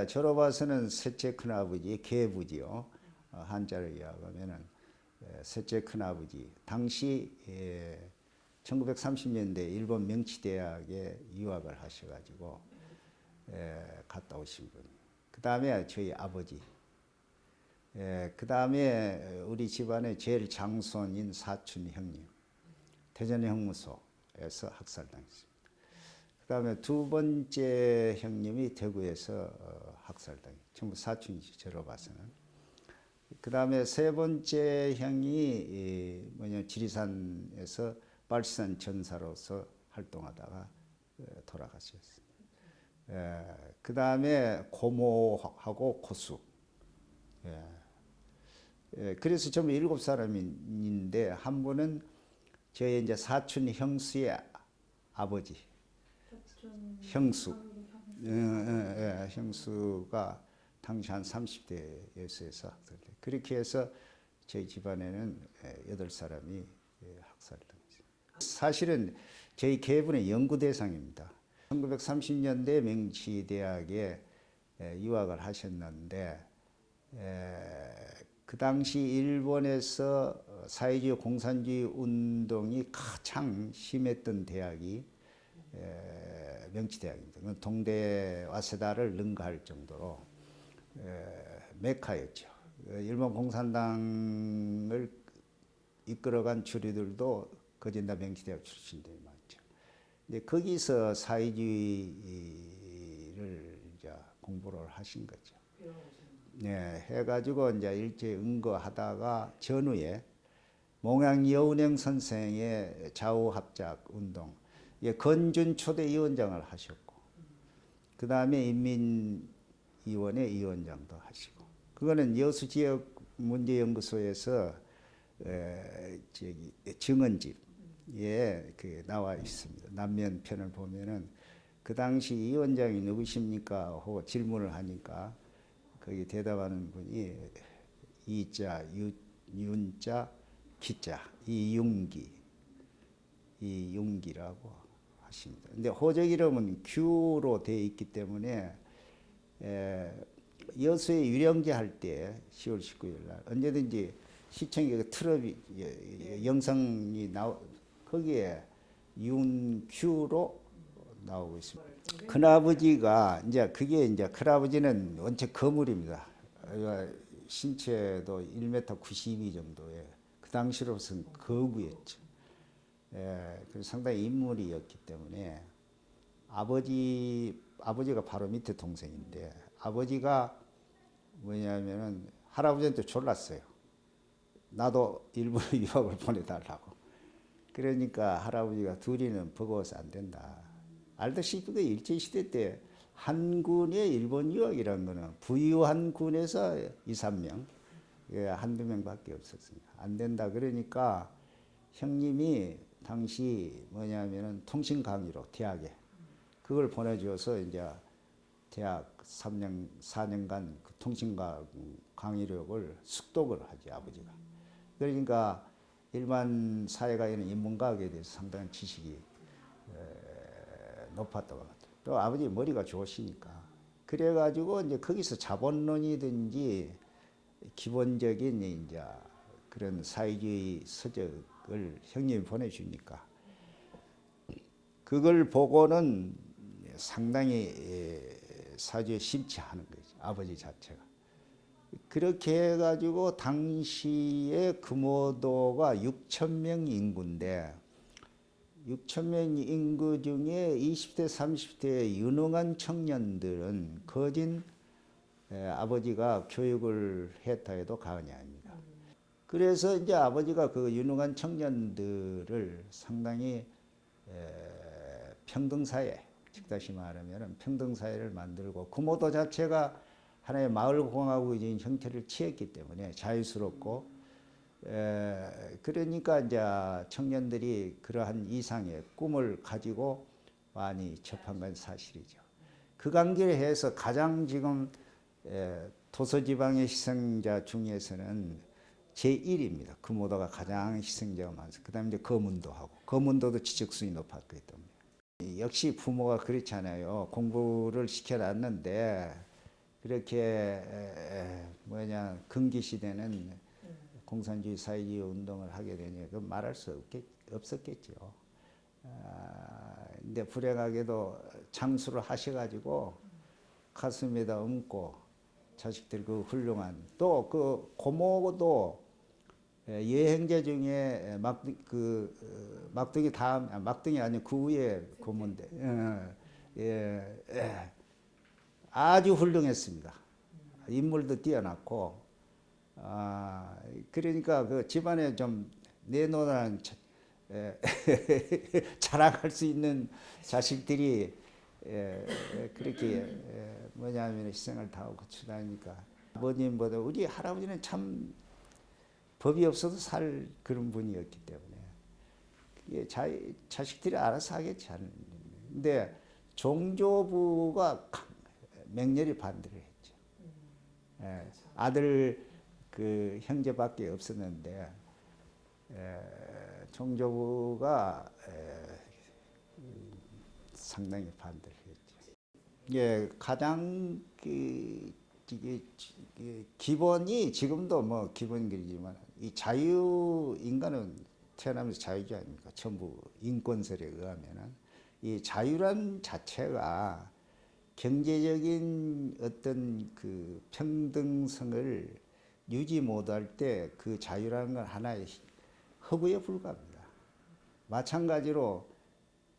졸업와서는 셋째 큰아버지 계부지요. 한자로 이야기하면은 셋째 큰아버지 당시 1930년대 일본 명치대학에 유학을 하셔가지고 갔다 오신 분. 그 다음에 저희 아버지. 그 다음에 우리 집안의 제일 장손인 사촌 형님. 대전 형무소에서 학살당했습니다. 그 다음에 두 번째 형님이 대구에서 학살당했죠. 전부 사촌이죠. 저로 봐서는. 그 다음에 세 번째 형이 지리산에서 발시산 전사로서 활동하다가 돌아가셨습니다. 그 다음에 고모하고 고수. 그래서 전부 7사람인데 한 분은 저희 이제 사촌 형수의 아버지. 형수. 형수가 당시 한 30대에서 학살돼. 그렇게 해서 저희 집안에는 8사람이 학살당했어요. 사실은 저희 계분의 연구 대상입니다. 1930년대 명치대학에 유학을 하셨는데 그 당시 일본에서 사회주의 공산주의 운동이 가장 심했던 대학이 명치대학입니다. 동대 와세다를 능가할 정도로 메카였죠. 일본 공산당을 이끌어간 주류들도 거진 다 명치대학 출신들이 많죠. 근데 거기서 사회주의를 이제 공부를 하신 거죠. 네, 해가지고 이제 일제 은거하다가 전후에 몽양여운행 선생의 좌우합작 운동, 건준 초대위원장을 하셨고, 그 다음에 인민위원회 위원장도 하시고, 그거는 여수지역 문제연구소에서 증언집에 나와 있습니다. 남면 편을 보면은 그 당시 위원장이 누구십니까? 하고 질문을 하니까 거기 대답하는 분이 이자, 윤자, 기자, 이윤기라고 하십니다. 근데 호적 이름은 규로 되어 있기 때문에 여수에 유령제 할 때 10월 19일 날 언제든지 시청에 트럭이 영상이 거기에 윤규로 나오고 있습니다. 큰아버지가 이제 큰아버지는 원체 거물입니다. 신체도 1m 92 정도의 그 당시로서는 거구였죠. 그래서 상당히 인물이었기 때문에 아버지가 바로 밑에 동생인데 아버지가 뭐냐면은 할아버지한테 졸랐어요. 나도 일본에 유학을 보내달라고. 그러니까 할아버지가 둘이는 버거워서 안 된다. 알다시피 일제시대 때 한군의 일본 유학이라는 거는 부유한 군에서 2, 3명, 한두 명밖에 없었습니다. 안 된다. 그러니까 형님이 당시 뭐냐면은 통신 강의로 대학에 그걸 보내줘서 이제 대학 4년간 그 통신 강의력을 숙독을 하지 아버지가. 그러니까 일반 사회가에는 인문과학에 대해서 상당한 지식이 높았다고 합니다. 또 아버지 머리가 좋으시니까. 그래가지고 이제 거기서 자본론이든지 기본적인 이제 그런 사회주의 서적을 형님이 보내주니까 그걸 보고는 상당히 사주에 심취하는 거죠. 아버지 자체가. 그렇게 해가지고 당시에 금오도가 6,000명 인구인데 6,000명 인구 중에 20대, 30대 유능한 청년들은 거진 아버지가 교육을 했다 해도 과언이 아닙니다. 그래서 이제 아버지가 그 유능한 청년들을 상당히 평등사회, 즉 다시 말하면 평등사회를 만들고 금오도 자체가 하나의 마을공화국적인 형태를 취했기 때문에 자유스럽고 그러니까 이제 청년들이 그러한 이상의 꿈을 가지고 많이 접한 건 사실이죠. 그 관계에 해서 가장 지금 도서지방의 희생자 중에서는 제1입니다. 금오도가 가장 희생자가 많습니다. 그 다음에 이제 거문도 하고 거문도도 지적순이 높았기 때문에 역시 부모가 그렇잖아요. 공부를 시켜놨는데 그렇게 뭐냐 근기 시대는 공산주의 사회주의 운동을 하게 되니 그 말할 수 없었겠죠. 근데 불행하게도 장수를 하셔가지고 가슴에다 얹고 자식들 그 훌륭한 또 그 고모도 여행자 중에 막둥이 다음 막둥이 아니고 그 위에 고모인데 아주 훌륭했습니다. 인물도 뛰어났고 그러니까 그 집안에 좀 내놓으라는 자랑할 수 있는 자식들이 그렇게 뭐냐면 희생을 다하고 거쳐다니까 아버님보다 우리 할아버지는 참 법이 없어도 살 그런 분이었기 때문에 자식들이 알아서 하겠지 않은. 근데 종조부가 맹렬히 반대를 했죠. 아들 그 형제밖에 없었는데 종조부가 상당히 반대를 했죠. 예, 가장 기본이 지금도 뭐 기본이지만 이 자유 인간은 태어나면서 자유주의 아닙니까? 전부 인권설에 의하면은 이 자유란 자체가 경제적인 어떤 그 평등성을 유지 못할 때 그 자유라는 건 하나의 허구에 불과합니다. 마찬가지로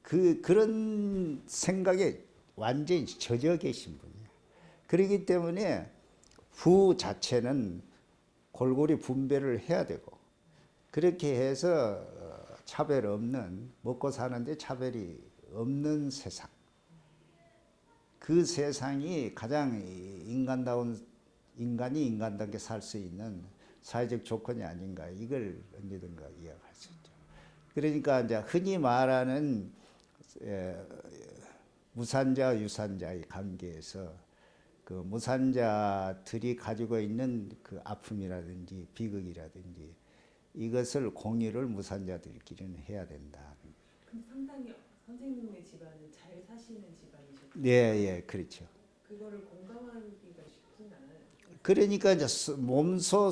그런 생각에 완전히 젖어 계신 분이에요. 그렇기 때문에 부 자체는 골고루 분배를 해야 되고 그렇게 해서 차별 없는 먹고 사는데 차별이 없는 세상. 그 세상이 가장 인간이 인간답게 살 수 있는 사회적 조건이 아닌가 이걸 언제든가 이야기할 수 있죠. 그러니까 이제 흔히 말하는 무산자 유산자의 관계에서 그 무산자들이 가지고 있는 그 아픔이라든지 비극이라든지 이것을 공유를 무산자들끼리는 해야 된다. 그럼 상당히 선생님의 집안은 잘 사시는 집안이셨죠? 네, 예, 그렇죠. 그거를 공감하기가 쉽진 않아요. 그러니까 이제 몸소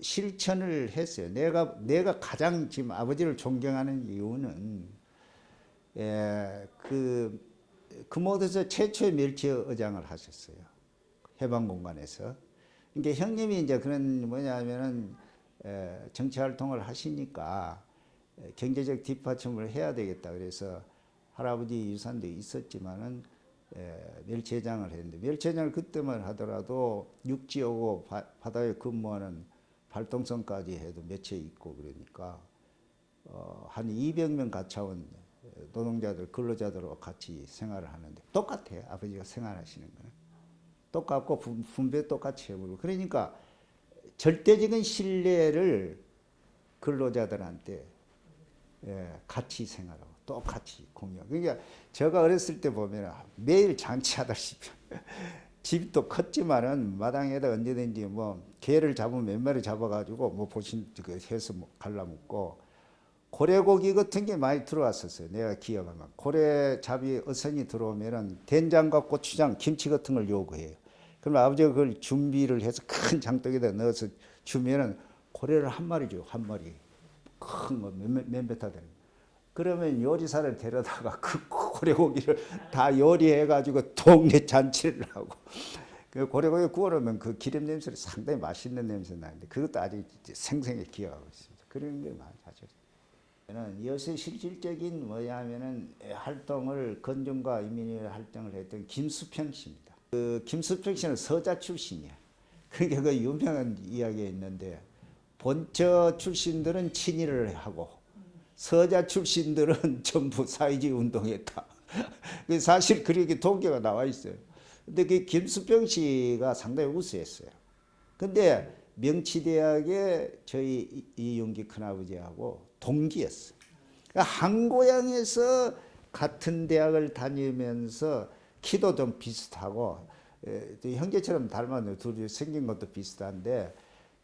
실천을 했어요. 내가 가장 지금 아버지를 존경하는 이유는 금오도에서 최초의 멸치의장을 하셨어요. 해방공간에서. 그러니까 형님이 이제 그런 뭐냐면은 정치 활동을 하시니까 경제적 뒷받침을 해야 되겠다. 그래서 할아버지 유산도 있었지만은 멸치회장을 했는데 멸치회장을 그때만 하더라도 육지 오고 바다에 근무하는 발동성까지 해도 몇채 있고 그러니까 한 200명 가차원 노동자들 근로자들하고 같이 생활을 하는데 똑같아요. 아버지가 생활하시는 거는 똑같고 분배 똑같이 해버리고 그러니까 절대적인 신뢰를 근로자들한테 같이 생활하고 똑같이 공유하고. 그러니까 제가 어렸을 때 보면 매일 잔치하다시피 집도 컸지만은 마당에다 언제든지 뭐 개를 잡으면 몇 마리 잡아가지고 뭐 보신 그 해서 뭐 갈라먹고 고래고기 같은 게 많이 들어왔었어요. 내가 기억하면 고래잡이 어선이 들어오면은 된장과 고추장, 김치 같은 걸 요구해요. 그럼 아버지가 그걸 준비를 해서 큰 장독에다 넣어서 주면은 고래를 한 마리 줘요. 한 마리 큰 거 몇몇 타 되는. 그러면 요리사를 데려다가 그 고래고기를 다 요리해가지고 동네 잔치를 하고 그 고래고기 구워놓으면 그 기름 냄새를 상당히 맛있는 냄새 나는데 그것도 아직 생생히 기억하고 있습니다. 그런 게 많이 사실. 여세 실질적인 뭐냐면은 활동을 건중과 이민희 활동을 했던 김수평 씨입니다. 그 김수평 씨는 서자 출신이야. 그러니까 그 유명한 이야기가 있는데 본처 출신들은 친일을 하고 서자 출신들은 전부 사회주의 운동했다. 사실 그렇게 통계가 나와 있어요. 근데 그 김수평 씨가 상당히 우수했어요. 근데 명치대학에 저희 이용기 큰아버지하고 동기였어요. 그러니까 한 고향에서 같은 대학을 다니면서 키도 좀 비슷하고 형제처럼 닮았네요. 둘이 생긴 것도 비슷한데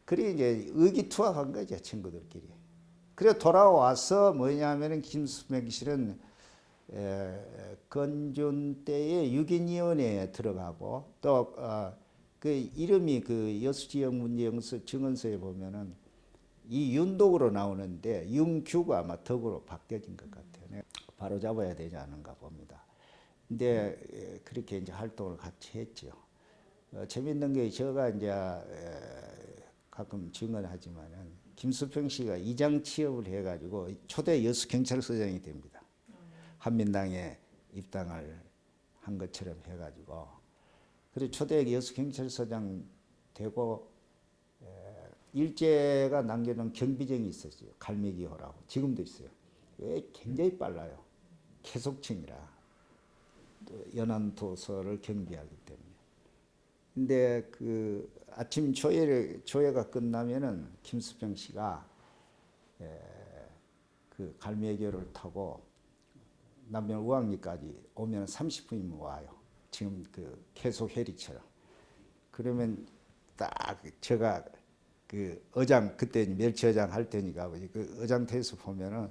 그래 이제 의기투합한 거죠 친구들끼리. 그래 돌아와서 뭐냐면은 김수평 씨는 건준 때에 유기위원회에 들어가고 또 그 이름이 그 여수지역 문제영서 증언서에 보면은 이 윤독으로 나오는데 윤규가 아마 덕으로 바뀌어진 것 같아요. 바로 잡아야 되지 않은가 봅니다. 근데 그렇게 이제 활동을 같이 했죠. 재밌는 게 제가 이제 가끔 증언하지만은 김수평 씨가 이장 취업을 해가지고 초대 여수 경찰서장이 됩니다. 한민당에 입당을 한 것처럼 해가지고 그리고 초대 여수 경찰서장 되고 일제가 남겨놓은 경비정이 있었어요. 갈매기호라고 지금도 있어요. 굉장히 빨라요. 계속층이라 연안도서를 경비하기 때문에. 근데 그 아침 조회가 끝나면은 김수평 씨가 그 갈매기호를 타고 남면 우왕리까지 오면 30분이면 와요. 지금 그 계속 해리처럼. 그러면 딱 제가 그 어장 그때 멸치어장 할 때니까 그 어장터에서 보면은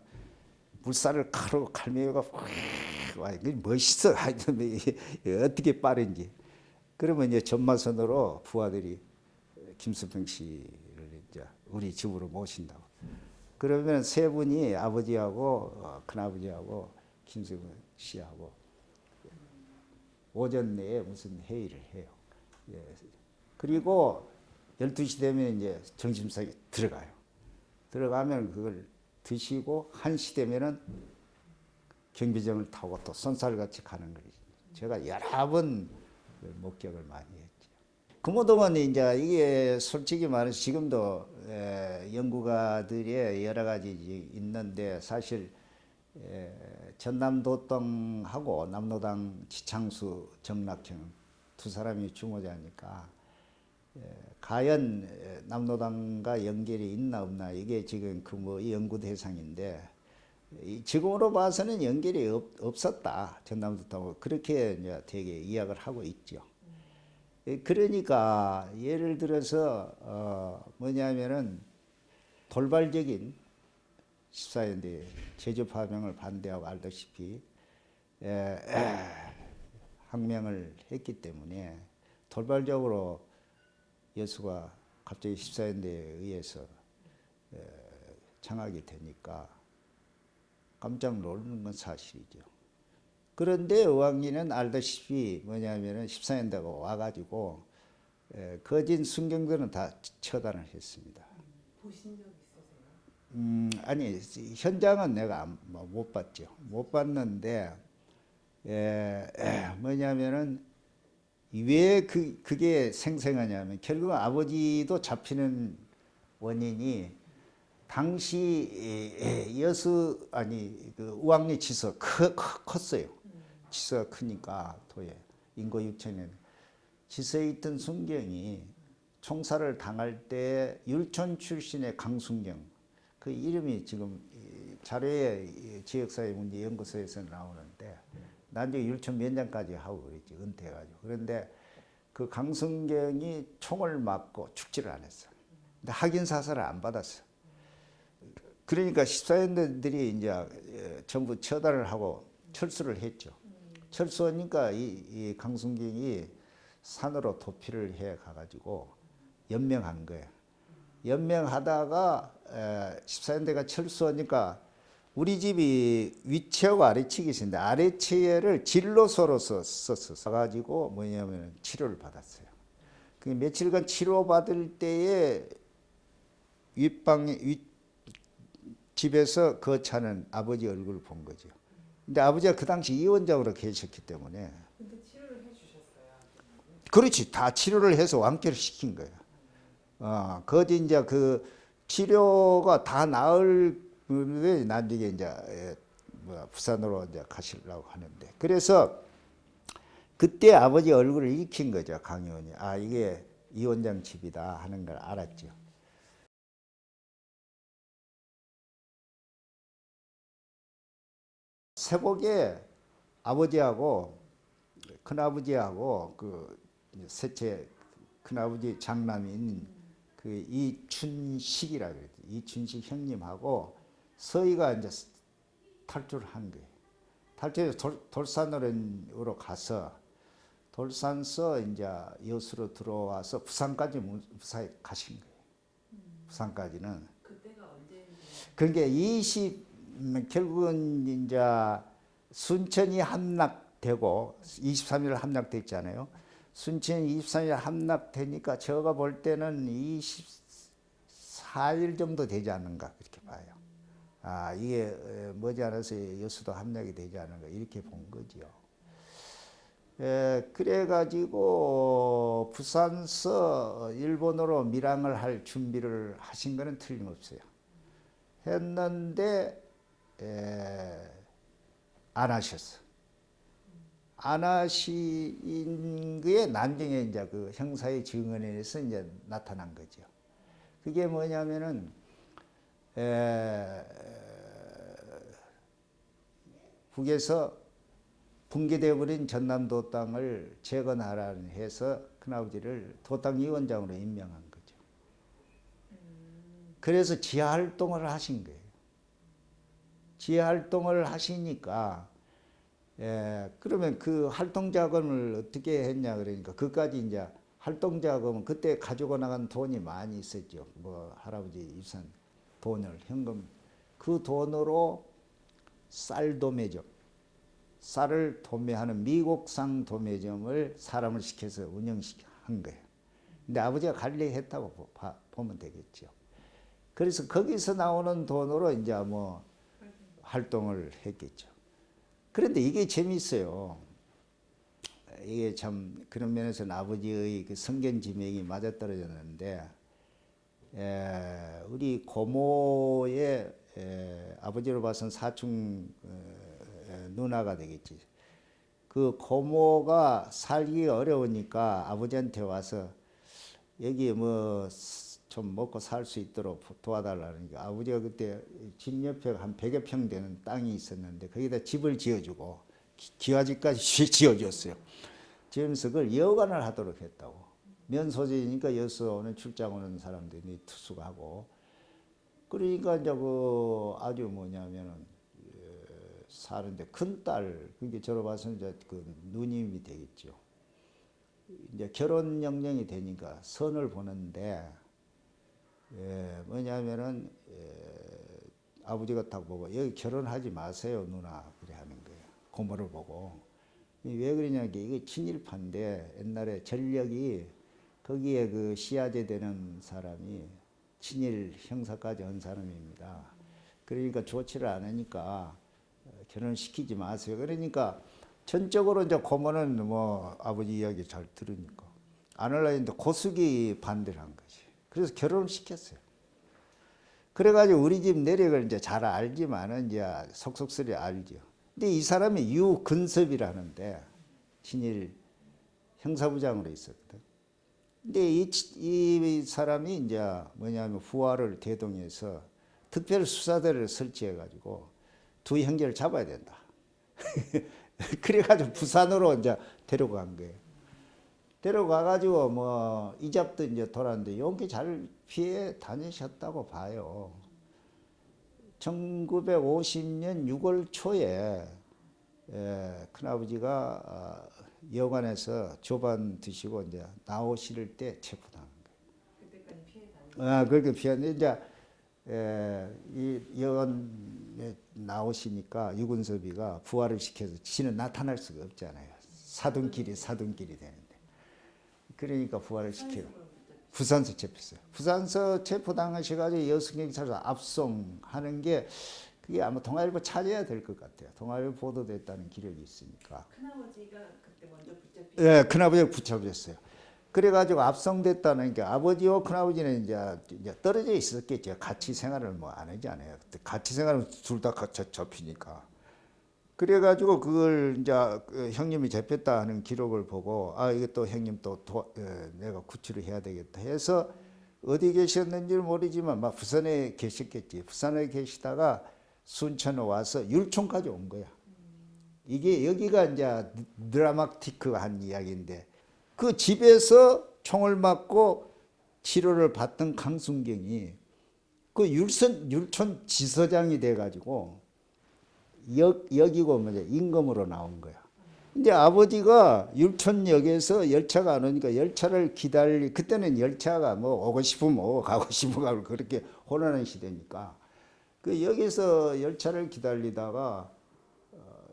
물살을 가로 갈매기가 와 멋있어. 하여튼 어떻게 빠른지. 그러면 이제 전마선으로 부하들이 김수평 씨를 이제 우리 집으로 모신다고. 그러면 세 분이 아버지하고 큰아버지하고 김수평 씨하고 오전 내에 무슨 회의를 해요. 예. 그리고 12시 되면 이제 점심상에 들어가요. 들어가면 그걸 드시고 1시 되면은 경비정을 타고 또 손살같이 가는 거죠. 제가 여러 번 목격을 많이 했죠. 금호동은 이제 이게 솔직히 말해서 지금도 연구가들이 여러 가지 있는데 사실 전남도당하고 남로당 지창수 정락형 두 사람이 주모자니까 과연 남로당과 연결이 있나 없나 이게 지금 그 뭐 연구 대상인데 지금으로 봐서는 연결이 없었다. 전남도당하고 그렇게 이제 되게 이야기를 하고 있죠. 그러니까 예를 들어서 뭐냐면은 돌발적인 14년대 제주 파병을 반대하고 알다시피 항명을 했기 때문에 돌발적으로 여수가 갑자기 14년대에 의해서 장악이 되니까 깜짝 놀라는 건 사실이죠. 그런데 의왕리는 알다시피 뭐냐면은 14년대가 와가지고 거진 순경들은 다 처단을 했습니다. 보신 적 있으세요? 아니 현장은 내가 못 봤죠. 못 봤는데 뭐냐면은 왜 그게 생생하냐면 결국 아버지도 잡히는 원인이 당시 여수 아니 그 우왕리 지서 컸어요. 지서가 크니까 도에 인구 6천년 지서에 있던 순경이 총살을 당할 때 율촌 출신의 강순경 그 이름이 지금 자료에 지역사회 문제 연구소에서 나오는데 나중에 율촌 면장까지 하고 그랬지 은퇴해가지고. 그런데 그 강순경이 총을 맞고 죽지를 않았어. 근데 학인 사살을 안 받았어. 그러니까 14년들이 이제 전부 처단을 하고 철수를 했죠. 철수하니까 이 강순경이 산으로 도피를 해 가가지고 연명한 거예요. 연명하다가 14년대가 철수하니까 우리 집이 위치하고 아래측이 있는데 아래측을 진로소로서 써가지고 뭐냐면 치료를 받았어요. 그 며칠간 치료받을 때에 집에서 거차는 아버지 얼굴을 본 거죠. 근데 아버지가 그 당시 이원장으로 계셨기 때문에. 근데 치료를 해주셨어요? 그렇지. 다 치료를 해서 완쾌를 시킨 거예요. 거기 이제 그 치료가 다 나을 나중에 이제 부산으로 이제 가시려고 하는데. 그래서 그때 아버지 얼굴을 익힌 거죠. 강 의원이. 아, 이게 이원장 집이다 하는 걸 알았죠. 세복에 아버지하고 큰아버지하고 그 셋째 큰아버지 장남인 그 이춘식이라 그랬죠. 이춘식 형님하고 서희가 이제 탈주를 한 거예요. 탈주해서 돌산으로 가서 돌산서 이제 여수로 들어와서 부산까지 무사히 가신 거예요. 부산까지는. 그때가 언제인지. 그러니까 결국은 이제 순천이 함락되고 23일 함락됐잖아요. 순천이 23일 함락되니까 제가 볼 때는 24일 정도 되지 않는가 그렇게 봐요. 아, 이게 머지않아서 여수도 함락이 되지 않은가 이렇게 본 거지요. 그래가지고 부산서 일본으로 밀항을 할 준비를 하신 거는 틀림없어요. 했는데 안 하셨어. 안 하신 그에 나중에 이제 그 형사의 증언에서 이제 나타난 거죠. 그게 뭐냐면은 북에서 붕괴되어 버린 전남도 땅을 재건하라는 해서 큰아버지를 도당위원장으로 임명한 거죠. 그래서 지하 활동을 하신 거예요. 지하 활동을 하시니까 그러면 그 활동 자금을 어떻게 했냐 그러니까 그까지 이제 활동 자금은 그때 가지고 나간 돈이 많이 있었죠. 뭐 할아버지 유산 돈을 현금 그 돈으로 쌀 도매점 쌀을 도매하는 미국산 도매점을 사람을 시켜서 운영한 거예요. 근데 아버지가 관리했다고 보면 되겠죠. 그래서 거기서 나오는 돈으로 이제 뭐 활동을 했겠죠. 그런데 이게 재미있어요. 이게 참 그런 면에서는 아버지의 그 성견지명이 맞아떨어졌는데 우리 고모의 아버지로 봐서는 사촌 누나가 되겠지. 그 고모가 살기 어려우니까 아버지한테 와서 여기 뭐 좀 먹고 살 수 있도록 도와달라니까 아버지가 그때 집 옆에 한 100여 평 되는 땅이 있었는데 거기다 집을 지어주고 기와집까지 지어줬어요. 지으면서 그걸 여관을 하도록 했다고. 면소재니까 여수 오는 출장 오는 사람들이 투숙하고 그러니까 이제 그 아주 뭐냐면은 사는데 큰 딸, 그게 저로 봐서 이제 그 누님이 되겠죠. 이제 결혼 영령이 되니까 선을 보는데, 뭐냐면은, 아버지가 딱 보고, 여기 결혼하지 마세요, 누나. 그래 하는 거예요. 고모를 보고. 왜 그러냐, 이게 친일파인데, 옛날에 전력이 거기에 그 시아제 되는 사람이 친일 형사까지 한 사람입니다. 그러니까 좋지를 않으니까, 결혼시키지 마세요. 그러니까 전적으로 이제 고모는 뭐 아버지 이야기 잘 들으니까 안 하려 했는데 고숙이 반대를 한 거지. 그래서 결혼을 시켰어요. 그래가지고 우리 집 내력을 이제 잘 알지만은 이제 속속들이 알죠. 근데 이 사람이 유근섭이라는데 친일 형사부장으로 있었거든. 근데 이 사람이 이제 뭐냐면 부하를 대동해서 특별수사대를 설치해가지고 두 형제를 잡아야 된다. 그래가지고 부산으로 이제 데려간 거예요. 데려가가지고 뭐 이잡도 이제 돌았는데 용기 잘 피해 다니셨다고 봐요. 1950년 6월 초에 큰아버지가 여관에서 조반 드시고 이제 나오실 때 체포당한 거예요. 그때까지 피해 다니고. 그렇게 피했는데 이제 이 여관에 나오시니까 유근섭이가 부활을 시켜서 지는 나타날 수가 없잖아요. 사돈끼리 되는데. 그러니까 부활을 시키고 부산서 체포했어요. 부산서 체포당하셔가지고 여수경찰서 압송하는 게 그게 아마 동아일보 찾아야 될 것 같아요. 동아일보 보도됐다는 기록이 있으니까. 큰아버지가 그때 먼저 붙잡히셨어요. 예, 큰아버지가 붙잡혔어요. 그래가지고 압송됐다는 게 아버지와 큰아버지는 이제 떨어져 있었겠죠. 같이 생활을 뭐 안 하지 않아요. 그때 같이 생활은 둘 다 같이 잡히니까. 그래가지고 그걸 이제 형님이 잡혔다 하는 기록을 보고 이게 또 형님 또 내가 구출을 해야 되겠다 해서 어디 계셨는지는 모르지만 막 부산에 계셨겠지. 부산에 계시다가 순천에 와서 율촌까지 온 거야. 이게 여기가 이제 드라마틱한 이야기인데 그 집에서 총을 맞고 치료를 받던 강순경이 그 율촌 지서장이 돼가지고 여기고 뭐냐 임금으로 나온 거야. 근데 아버지가 율촌역에서 열차가 안 오니까 열차를 그때는 열차가 뭐 오고 싶으면 오고 가고 싶으면 가고 그렇게 혼란한 시대니까 그 여기서 열차를 기다리다가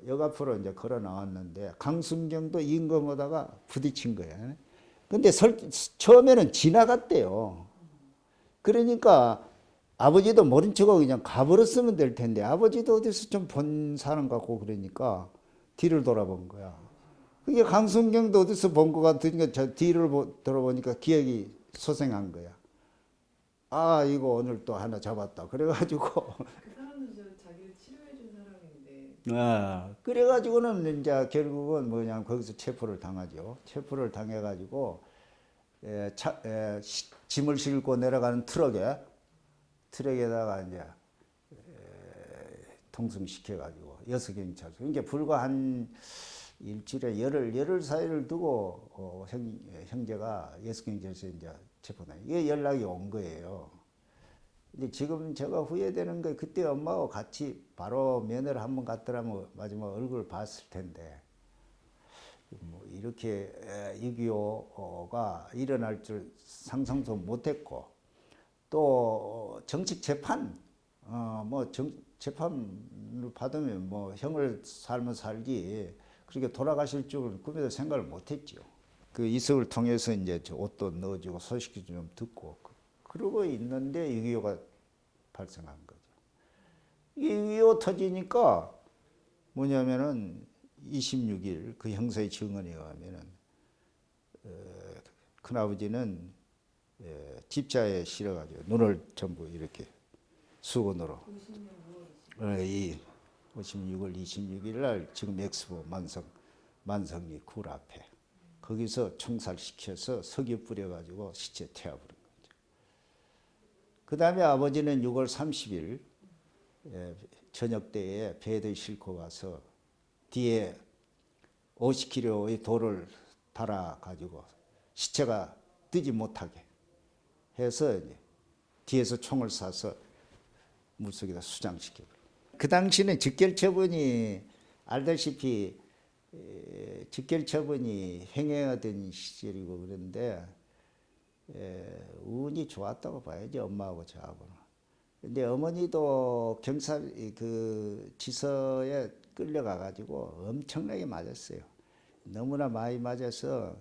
역 앞으로 이제 걸어 나왔는데 강순경도 임금오다가 부딪힌 거예요. 근데 처음에는 지나갔대요. 그러니까 아버지도 모른 척하고 그냥 가버렸으면 될 텐데 아버지도 어디서 좀 본 사람 같고 그러니까 뒤를 돌아본 거야. 그게 강순경도 어디서 본 것 같으니까 저 뒤를 돌아보니까 기억이 소생한 거야. 아 이거 오늘 또 하나 잡았다. 그래가지고 그 사람은 저 자기를 치료해준 사람인데 그래가지고는 이제 결국은 뭐냐 거기서 체포를 당하죠. 체포를 당해가지고 짐을 싣고 내려가는 트럭에다가 이제 통승시켜가지고 여수경찰서. 그러니까 불과 한 일주일에 열흘 사이를 두고 형제가 여수경찰서에 이제 체포당. 이게 연락이 온 거예요. 근데 지금 제가 후회되는 게 그때 엄마하고 같이 바로 면회를 한번 갔더라면 마지막 얼굴을 봤을 텐데 뭐 이렇게 6.25가 일어날 줄 상상도 못했고 또 정식 재판 재판을 받으면 뭐 형을 살면 살지 그렇게 돌아가실 줄은 꿈에도 생각을 못했죠. 그 이석을 통해서 이제 옷도 넣어주고 소식도 좀 듣고 그러고 있는데 6.25가 발생한 거죠. 이게 6.25 터지니까 뭐냐면은 26일 그 형사의 증언에 의하면은 큰아버지는 집자에 실어가지고 눈을 전부 이렇게 수건으로 56월 26일 날 지금 엑스포 만성리 굴 앞에 거기서 총살시켜서 석유 뿌려가지고 시체 태워버린 거죠. 그 다음에 아버지는 6월 30일 저녁 때에 배에 싣고 가서 뒤에 50kg의 돌을 달아가지고 시체가 뜨지 못하게 해서 뒤에서 총을 쏴서 물속에다 수장시켜버려요. 그 당시는 직결처분이 알다시피 직결처분이 횡행하던 시절이고 그런데 운이 좋았다고 봐야지 엄마하고 저하고는. 근데 어머니도 경찰 그 지서에 끌려가 가지고 엄청나게 맞았어요. 너무나 많이 맞아서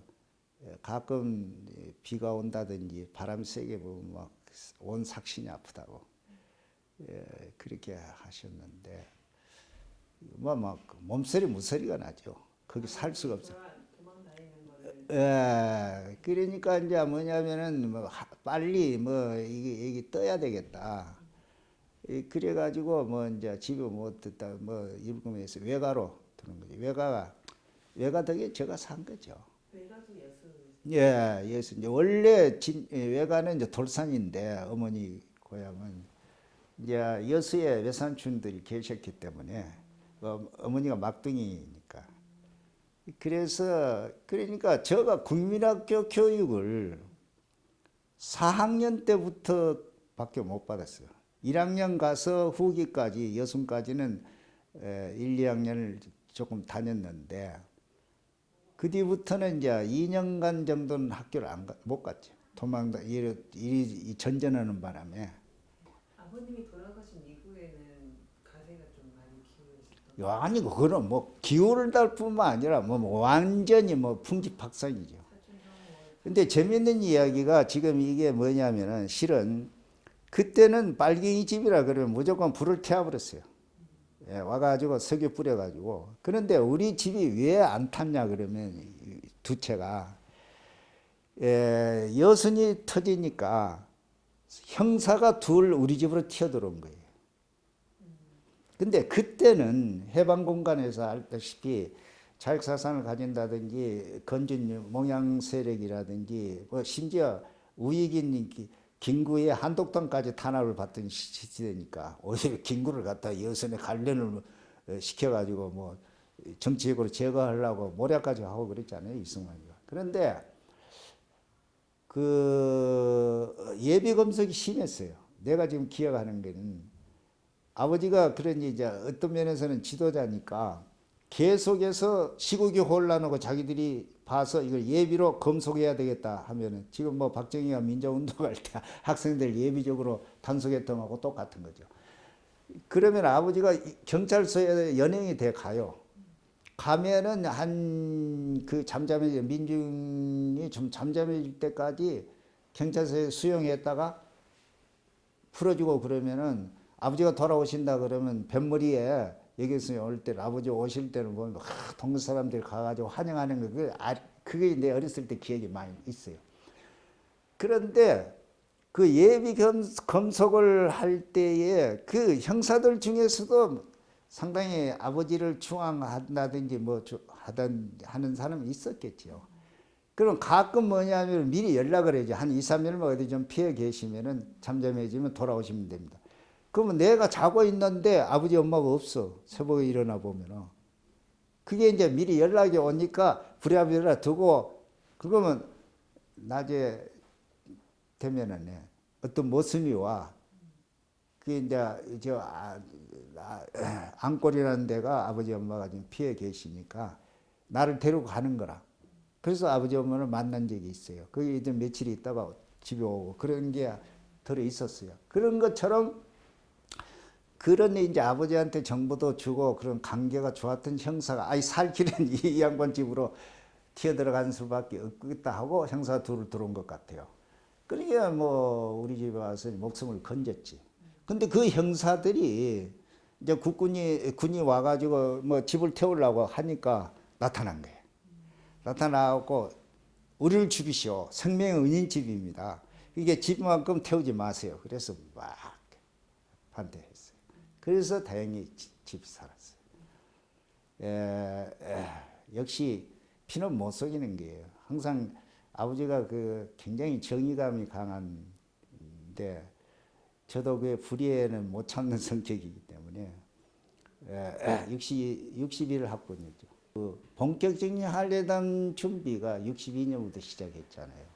가끔 비가 온다든지 바람 세게 불면 막 온 삭신이 아프다고 그렇게 하셨는데 막 몸서리 무서리가 나죠. 거기 살 수가 없어. 도망 다니는 거를 그러니까 이제 뭐냐면은 뭐 빨리 뭐 이게 떠야 되겠다. 그래가지고 뭐 이제 집에 못 듣다 뭐 일금에서 외가로 드는 거지. 외가 덕에 제가 산 거죠. 외가도 여수 여수 이제 원래 외가는 이제 돌산인데 어머니 고향은 이제 여수에 외삼촌들이 계셨기 때문에 어머니가 막둥이니까. 그러니까 제가 국민학교 교육을 4학년 때부터 밖에 못 받았어요. 1학년 가서 후기까지 여순까지는 1, 2학년을 조금 다녔는데 그 뒤부터는 이제 2년간 정도는 학교를 못 갔죠. 일이 전전하는 바람에. 아버님이 돌아가신 이후에는 가세가 좀 많이 기울어졌던 아니 그거는 뭐 기울을 뿐만 아니라 뭐 완전히 뭐 풍지박산이죠. 근데 재밌는 이야기가 지금 이게 뭐냐면은 실은 그때는 빨갱이 집이라 그러면 무조건 불을 태워버렸어요. 와가지고 석유 뿌려가지고. 그런데 우리 집이 왜 안 탔냐 그러면 두 채가 여순이 터지니까 형사가 둘 우리 집으로 튀어들어온 거예요. 근데 그때는 해방공간에서 알다시피 자익사상을 가진다든지 건진 몽양 세력이라든지 뭐 심지어 우익인 김구의 한독당까지 탄압을 받던 시대니까 오히려 김구를 갖다 여선에 관련을 시켜가지고 뭐 정치적으로 제거하려고 모략까지 하고 그랬잖아요 이승만이가. 그런데 그 예비 검색이 심했어요. 내가 지금 기억하는 거는 아버지가 그러니 이제 어떤 면에서는 지도자니까 계속해서 시국이 혼란하고 자기들이 봐서 이걸 예비로 검속해야 되겠다 하면은 지금 뭐 박정희가 민주운동할 때 학생들 예비적으로 단속했던 똑같은 거죠. 그러면 아버지가 경찰서에 연행이 돼 가요. 가면은 한 그 잠잠해져 민중이 좀 잠잠해질 때까지 경찰서에 수용했다가 풀어주고 그러면은 아버지가 돌아오신다 그러면 뱃머리에 여기서 올 때 아버지 오실 때는 보면 동네 사람들이 가가지고 환영하는 거 그게 내 어렸을 때 기억이 많이 있어요. 그런데 그 예비 검속을 할 때에 그 형사들 중에서도 상당히 아버지를 추앙한다든지 뭐 하는 사람이 있었겠지요. 그럼 가끔 뭐냐면 미리 연락을 해야죠. 한 2, 3일만 어디 좀 피해 계시면은 잠잠해지면 돌아오시면 됩니다. 그러면 내가 자고 있는데 아버지 엄마가 없어. 새벽에 일어나 보면은. 그게 이제 미리 연락이 오니까 부랴부랴 두고 그러면 낮에 되면은 어떤 모습이 와. 그게 이제 안골이라는 데가 아버지 엄마가 지금 피해 계시니까 나를 데리고 가는 거라. 그래서 아버지 엄마를 만난 적이 있어요. 거기 이제 며칠 있다가 집에 오고 그런 게 들어 있었어요. 그런 것처럼 그런 이제 아버지한테 정보도 주고 그런 관계가 좋았던 형사가 살 길은 이 양반 집으로 튀어들어간 수밖에 없겠다 하고 형사 둘을 들어온 것 같아요. 그러니까 뭐 우리 집에 와서 목숨을 건졌지. 근데 그 형사들이 이제 군이 와가지고 뭐 집을 태우려고 하니까 나타난 거예요. 나타나고 우리를 죽이시오. 생명의 은인집입니다. 이게 집만큼 태우지 마세요. 그래서 막 반대했어요. 그래서 다행히 집이 살았어요. 역시 피는 못 속이는 거예요. 항상 아버지가 그 굉장히 정의감이 강한데 저도 그 불의에는 못 참는 성격이기 때문에 61 학번이죠. 그 본격적인 한래당 준비가 62년부터 시작했잖아요.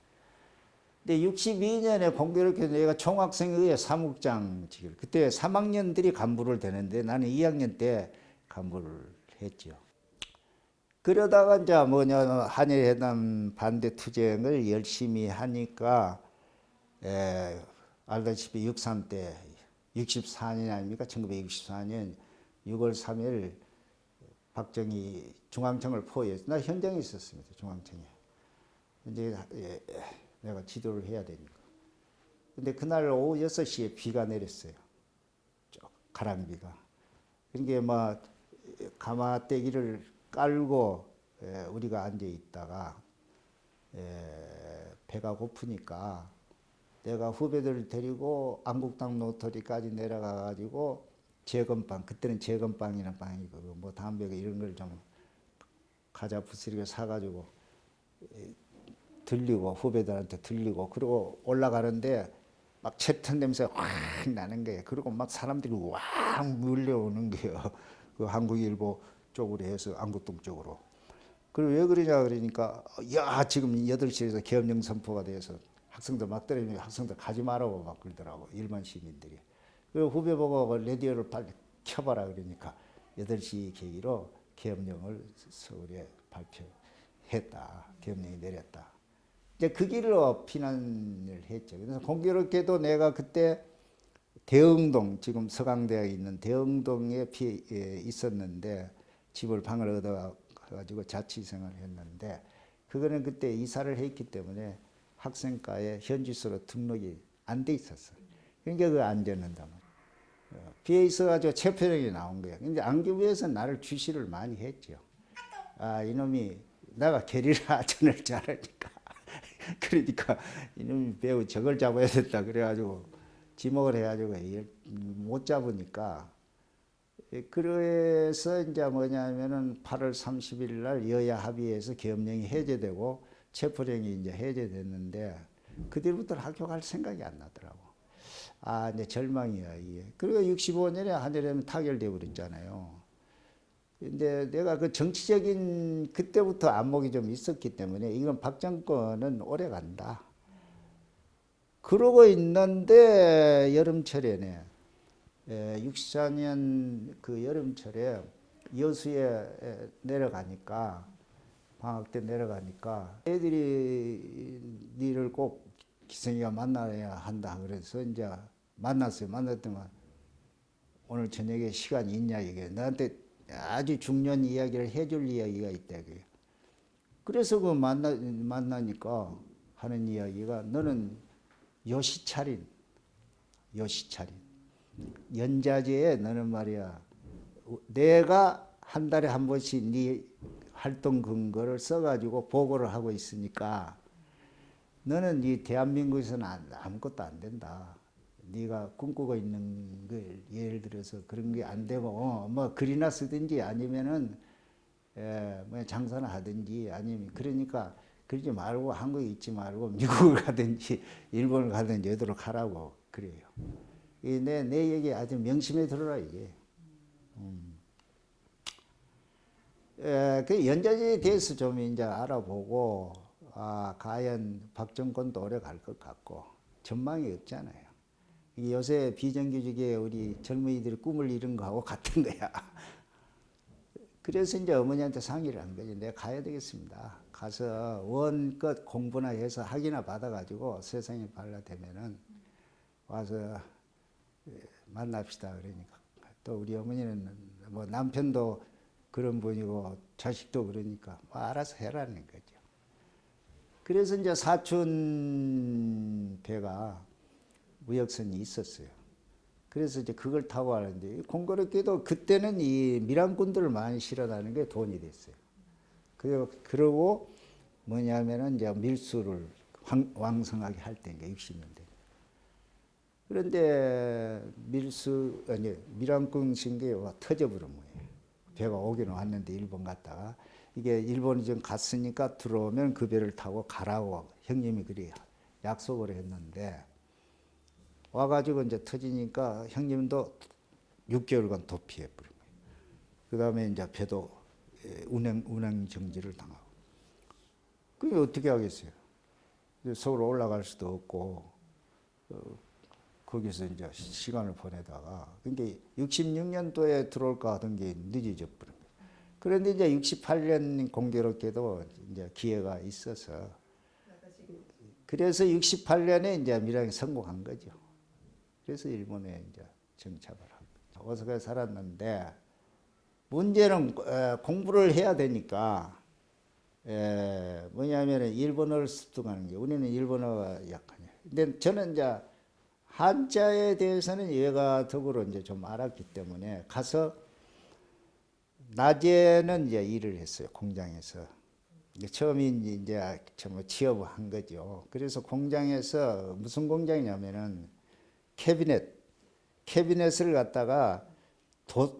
근데 62년에 공교롭게 내가 총학생회의 사무국장직을 그때 3학년들이 간부를 되는데 나는 2학년 때 간부를 했죠. 그러다가 이제 한일회담 반대 투쟁을 열심히 하니까 알다시피 6.3 때 64년 아닙니까? 1964년 6월 3일 박정희 중앙청을 포위해서 나 현장에 있었습니다. 중앙청에. 이제 내가 지도를 해야 되니까. 근데 그날 오후 6시에 비가 내렸어요. 가랑비가. 그러니까 막 가마떼기를 깔고 우리가 앉아 있다가 배가 고프니까 내가 후배들을 데리고 안국당 노터리까지 내려가 가지고 재건빵, 그때는 재건빵이라는 빵이고 뭐 담배 이런 걸 좀 과자 부스러기 사가지고 들리고 후배들한테 들리고 그리고 올라가는데 막 채탄 냄새가 확 나는 거예요. 그리고 막 사람들이 확 몰려오는 거예요. 그 한국일보 쪽으로 해서 안국동 쪽으로. 그리고 왜 그러냐 그러니까 야 지금 8시에서 계엄령 선포가 돼서 학생들 막 때리면 학생들 가지 말라고 막 그러더라고. 일반 시민들이. 그리고 후배 보고 라디오를 빨리 켜봐라 그러니까 8시 계기로 계엄령을 서울에 발표했다. 계엄령이 내렸다. 이제 그 길로 피난을 했죠. 그래서 공교롭게도 내가 그때 대흥동, 지금 서강대학에 있는 대흥동에 있었는데 집을 방을 얻어가지고 자취생활을 했는데 그거는 그때 이사를 했기 때문에 학생과에 현지수로 등록이 안 돼 있었어. 그러니까 그거 안 됐는다 말이야. 비에 있어가지고 체포령이 나온 거야. 근데 안교부에서 나를 주시를 많이 했죠. 이놈이 내가 게리라 전을 잘하니까. 그러니까 이놈이 배우 저걸 잡아야 됐다. 그래가지고 지목을 해가지고 못 잡으니까. 그래서 이제 뭐냐면은 8월 30일 날 여야 합의해서 계엄령이 해제되고 체포령이 이제 해제됐는데 그 뒤부터는 학교 갈 생각이 안 나더라고. 이제 절망이야 이게. 그리고 65년에 한일회담 타결되어 버렸잖아요. 근데 내가 그 정치적인 그때부터 안목이 좀 있었기 때문에 이건 박 정권은 오래 간다. 그러고 있는데 여름철에네. 64년 그 여름철에 여수에 내려가니까 방학 때 내려가니까 애들이 니를 꼭 기성이가 만나야 한다 그래서 이제 만났어요. 만났더만 오늘 저녁에 시간이 있냐 이게 나한테 아주 중요한 이야기를 해줄 이야기가 있다 그게. 그래서 그 만나니까 하는 이야기가 너는 요시차린 연자제에 너는 말이야 내가 한 달에 한 번씩 네 활동 근거를 써가지고 보고를 하고 있으니까 너는 이 대한민국에서는 아무것도 안 된다. 네가 꿈꾸고 있는 걸 예를 들어서 그런 게 안 되고 뭐 글이나 쓰든지 아니면은 뭐 장사나 하든지 아니면 그러니까 그러지 말고 한국에 있지 말고 미국을 가든지 일본을 가든지 어디로 가라고 그래요. 내 얘기 아주 명심해 들어라 이게. 그 연자제에 대해서 좀 이제 알아보고 과연 박정권도 오래 갈 것 같고 전망이 없잖아요. 요새 비정규직에 우리 젊은이들이 꿈을 이룬 거하고 같은 거야. 그래서 이제 어머니한테 상의를 한 거지. 내가 가야 되겠습니다. 가서 원껏 공부나 해서 학위나 받아가지고 세상에 발라되면은 와서 만납시다. 그러니까 또 우리 어머니는 뭐 남편도 그런 분이고 자식도 그러니까 뭐 알아서 해라는 거죠. 그래서 이제 사촌 배가 무역선이 있었어요. 그래서 이제 그걸 타고 가는데 공교롭게도 그때는 이 밀항꾼들을 많이 실어다는 게 돈이 됐어요. 그러고 뭐냐면은 이제 밀수를 왕성하게 할 때인가 60년대. 그런데 밀항꾼 신계가 터져버린 거예요. 배가 오기는 왔는데 일본 갔다가 이게 일본이 좀 갔으니까 들어오면 그 배를 타고 가라고 형님이 그리 약속을 했는데 와가지고 이제 터지니까 형님도 6개월간 도피해버린 거예요. 그 다음에 이제 배도 운행 정지를 당하고. 그게 어떻게 하겠어요? 서울 올라갈 수도 없고, 거기서 이제 시간을 보내다가, 그러니까 66년도에 들어올까 하던 게 늦어져 버린 거예요. 그런데 이제 68년 공교롭게도 이제 기회가 있어서, 그래서 68년에 이제 밀항이 성공한 거죠. 그래서 일본에 이제 정착을 하고 오사카에 살았는데 문제는 공부를 해야 되니까 뭐냐면 일본어를 습득하는 게 우리는 일본어가 약하냐. 근데 저는 이제 한자에 대해서는 외가덕으로 이제 좀 알았기 때문에 가서 낮에는 이제 일을 했어요. 공장에서. 처음에 이제 취업을 한 거죠. 그래서 공장에서 무슨 공장이냐면은 캐비넷을 갖다가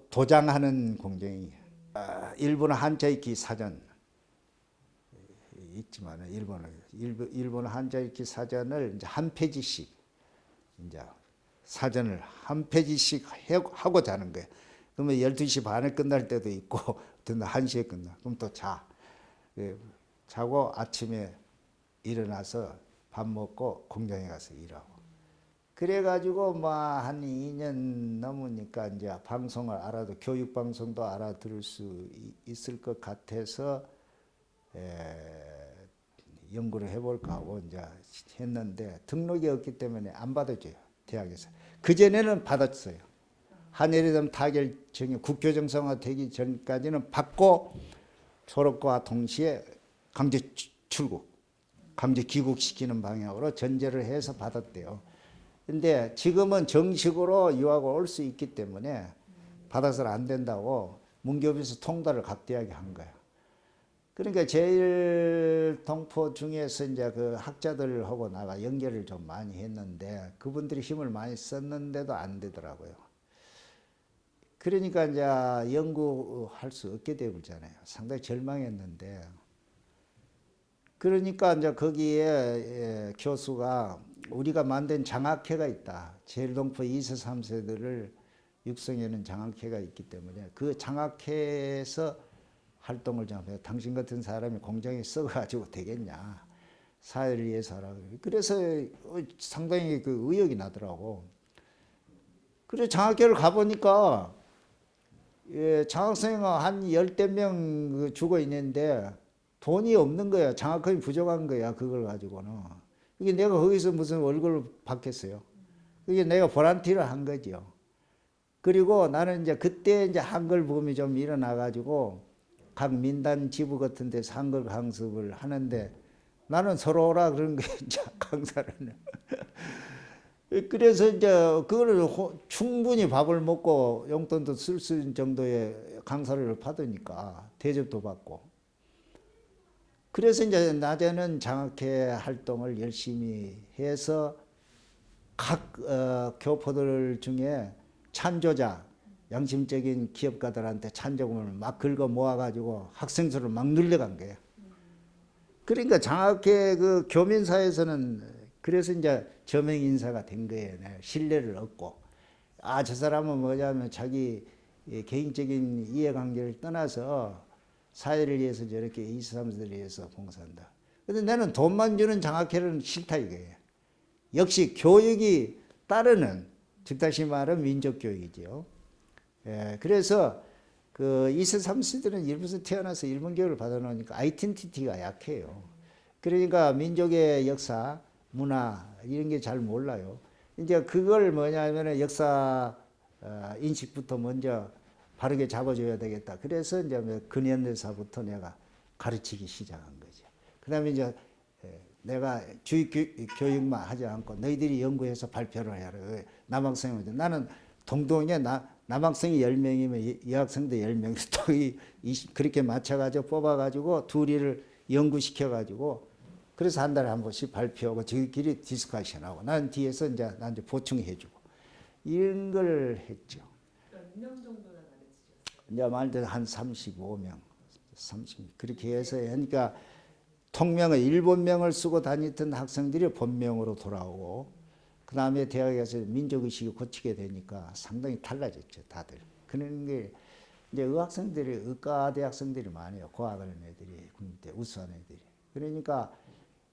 도장하는 공장이에요. 일본어 한자 읽기 사전 있지만 일본어 한자 읽기 사전을 이제 한 페이지씩 이제 사전을 한 페이지씩 하고 자는 거예요. 그러면 12시 반에 끝날 때도 있고 1시에 끝나. 그럼 또 자. 자고 아침에 일어나서 밥 먹고 공장에 가서 일하고. 그래가지고 뭐 한 2년 넘으니까 이제 방송을 알아도 교육 방송도 알아들을 수 있을 것 같아서 연구를 해볼까 하고 이제 했는데 등록이 없기 때문에 안 받아줘요 대학에서. 그 전에는 받았어요. 한예리담 타결정이 국교정상화 되기 전까지는 받고 졸업과 동시에 강제 출국, 강제 귀국시키는 방향으로 전제를 해서 받았대요. 근데 지금은 정식으로 유학을 올 수 있기 때문에 받아서는 안 된다고 문교부에서 통달을 각 대학에 한 거야. 그러니까 제일 동포 중에서 이제 그 학자들하고 나가 연결을 좀 많이 했는데 그분들이 힘을 많이 썼는데도 안 되더라고요. 그러니까 이제 연구할 수 없게 되잖아요. 상당히 절망했는데. 그러니까 이제 거기에 교수가 우리가 만든 장학회가 있다. 제일동포 2세, 3세들을 육성하는 장학회가 있기 때문에 그 장학회에서 활동을 좀 해요. 당신 같은 사람이 공장에 써가지고 되겠냐. 사회를 위해서 하라고. 그래서 상당히 그 의욕이 나더라고. 그래서 장학회를 가보니까 예, 장학생 한 열댓 명 주고 있는데 돈이 없는 거야. 장학금이 부족한 거야. 그걸 가지고는. 이게 내가 거기서 무슨 월급을 받겠어요. 그게 내가 보란티를 한 거죠. 그리고 나는 이제 그때 이제 한글 붐이 좀 일어나 가지고 각 민단 지부 같은 데서 한글 강습을 하는데 나는 서로 오라 그런 거예요. 이제 강사를. 그래서 이제 그거를 충분히 밥을 먹고 용돈도 쓸 수 있는 정도의 강사를 받으니까 대접도 받고. 그래서 이제 낮에는 장학회 활동을 열심히 해서 각 교포들 중에 찬조자, 양심적인 기업가들한테 찬조금을 막 긁어 모아가지고 학생수를 막 늘려간 거예요. 그러니까 장학회 그 교민사에서는 그래서 이제 저명 인사가 된 거예요. 신뢰를 얻고. 아, 저 사람은 뭐냐면 자기 개인적인 이해관계를 떠나서 사회를 위해서 저렇게 23세를 위해서 봉사한다. 근데 나는 돈만 주는 장학회는 싫다 이거예요. 역시 교육이 따르는, 즉 다시 말하면 민족교육이죠. 예, 그래서 그 2세, 3세들은 일본에서 태어나서 일본 교육을 받아놓으니까 아이덴티티가 약해요. 그러니까 민족의 역사, 문화 이런 게 잘 몰라요. 이제 그걸 뭐냐면은 역사 인식부터 먼저 바르게 잡아줘야 되겠다. 그래서 이제 근현대사부터 내가 가르치기 시작한 거죠. 그다음에 이제 내가 주입 교육만 하지 않고 너희들이 연구해서 발표를 해라. 남학생은 나는 동동에 남학생이 10명이면 여학생도 10명 또 그렇게 맞춰가지고 뽑아가지고 둘이를 연구시켜가지고 그래서 한 달에 한 번씩 발표하고 저희끼리 디스커션하고 난 뒤에서 이제 난 이제 보충해주고 이런 걸 했죠. 몇 명 정도나 가르치셨어요? 이제 말대로 한 35명, 30 그렇게 해서 그러니까 통명을 일본명을 쓰고 다니던 학생들이 본명으로 돌아오고 그 다음에 대학에서 민족의식이 고치게 되니까 상당히 달라졌죠, 다들. 그런 게 이제 의학생들이 의과대 학생들이 많아요. 고학하는 애들이 군대 우수한 애들이. 그러니까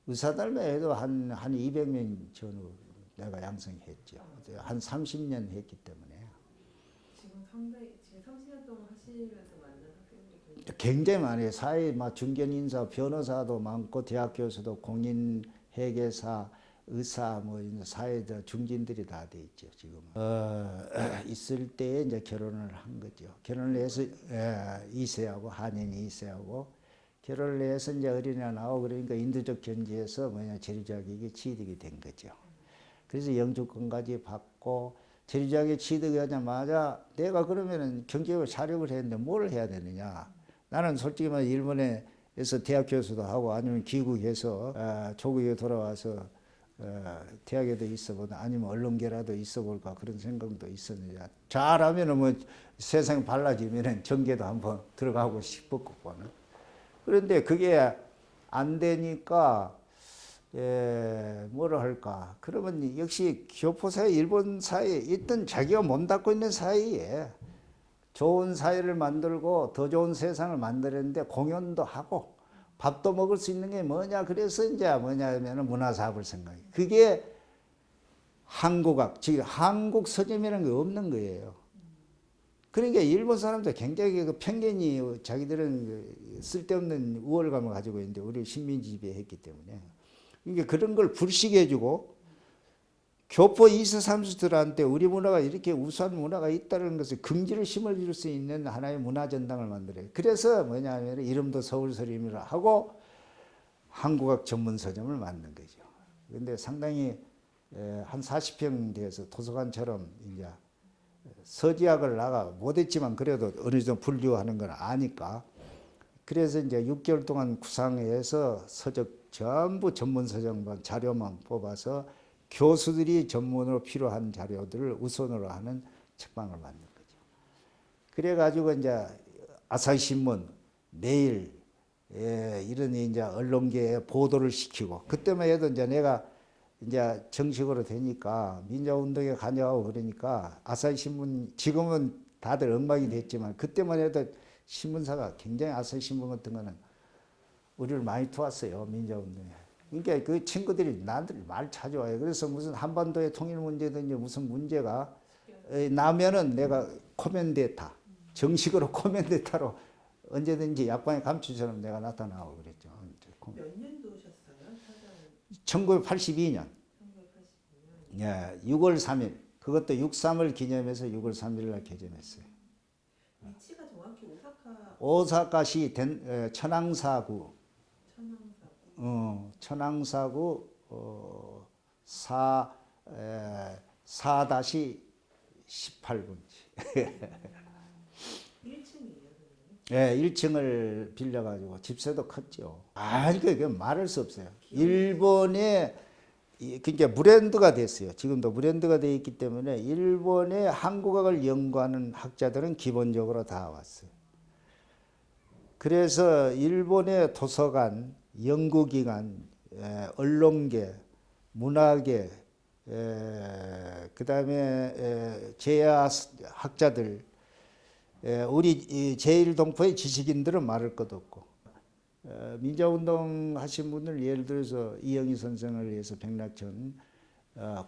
의사들만 해도 한 200명 전후 내가 양성했죠. 한 30년 했기 때문에. 지금 30년 동안 하시면서 만난 학생들이 굉장히 많아요. 사회 중견 인사, 변호사도 많고 대학 교수도 공인 회계사, 의사 뭐 사회 중진들이 다 돼 있죠 지금. 있을 때에 이제 결혼을 한 거죠. 결혼을 해서 2세하고 한인 2세하고 결혼을 해서 이제 어린애 나오고 그러니까 인도적 견지에서 재류자격이 취득이 된 거죠. 그래서 영주권까지 받고 재류자격에 취득하자마자 내가 그러면은 경제적으로 자력을 했는데 뭘 해야 되느냐. 나는 솔직히 말해 일본에서 대학 교수도 하고 아니면 귀국해서 조국에 돌아와서 대학에도 있어보다 아니면 언론계라도 있어볼까 그런 생각도 있었는데 잘하면은 뭐 세상 발라지면은 정계도 한번 들어가고 싶었거든요. 그런데 그게 안 되니까 뭐라 할까? 그러면 역시 교포사회, 일본 사회에 있던 자기가 몸담고 있는 사회에 좋은 사회를 만들고 더 좋은 세상을 만들었는데 공연도 하고 밥도 먹을 수 있는 게 뭐냐? 그래서 이제 뭐냐면은 문화사업을 생각해. 그게 한국학, 즉 한국 서점이라는 게 없는 거예요. 그러니까 일본 사람들 굉장히 그 편견이 자기들은 쓸데없는 우월감을 가지고 있는데 우리 식민지 지배했기 때문에 이게 그런 걸 불식해주고 교포 2세 3세들한테 우리 문화가 이렇게 우수한 문화가 있다는 것을 긍지를 심어줄 수 있는 하나의 문화 전당을 만들어요. 그래서 뭐냐면 이름도 서울서점이라 하고 한국학 전문 서점을 만든 거죠. 그런데 상당히 한 40평 돼서 도서관처럼 이제 서지학을 나가 못했지만 그래도 어느 정도 분류하는 건 아니까 그래서 이제 6개월 동안 구상해서 서적 전부 전문 서적만 자료만 뽑아서 교수들이 전문으로 필요한 자료들을 우선으로 하는 책방을 만든 거죠. 그래가지고 이제 아사히신문, 매일 이런 이제 언론계에 보도를 시키고 그때만 해도 이제 내가 이제 정식으로 되니까 민주화운동에 관여하고 그러니까 아사히신문 지금은 다들 엉망이 됐지만 그때만 해도 신문사가 굉장히 아사히신문 같은 거는 우리를 많이 도왔어요 민주화운동에. 그러니까 그 친구들이 나한테 말 찾아와요. 그래서 무슨 한반도의 통일 문제든지 무슨 문제가 나면은 내가 코멘데이터 정식으로 코멘데타로 언제든지 약방의 감추처럼 내가 나타나고 그랬죠. 몇 년도 오셨어요? 사장은 1982년 1982년. 예, 6월 3일 그것도 6.3을 기념해서 6월 3일 날 개점했어요. 위치가 정확히 오사카 오사카시 천황사구 천황사구. 천황사구 4-18번지. 1층이에요, 예, 1층을 빌려가지고 집세도 컸죠. 그게 말할 수 없어요. 일본의 그러니까 브랜드가 됐어요. 지금도 브랜드가 되어 있기 때문에 일본의 한국어를 연구하는 학자들은 기본적으로 다 왔어요. 그래서 일본의 도서관, 연구기관, 언론계, 문화계, 그다음에 제야학자들, 우리 제1동포의 지식인들은 말할 것 없고 민주운동 하신 분들 예를 들어서 이영희 선생을 위해서 백낙천,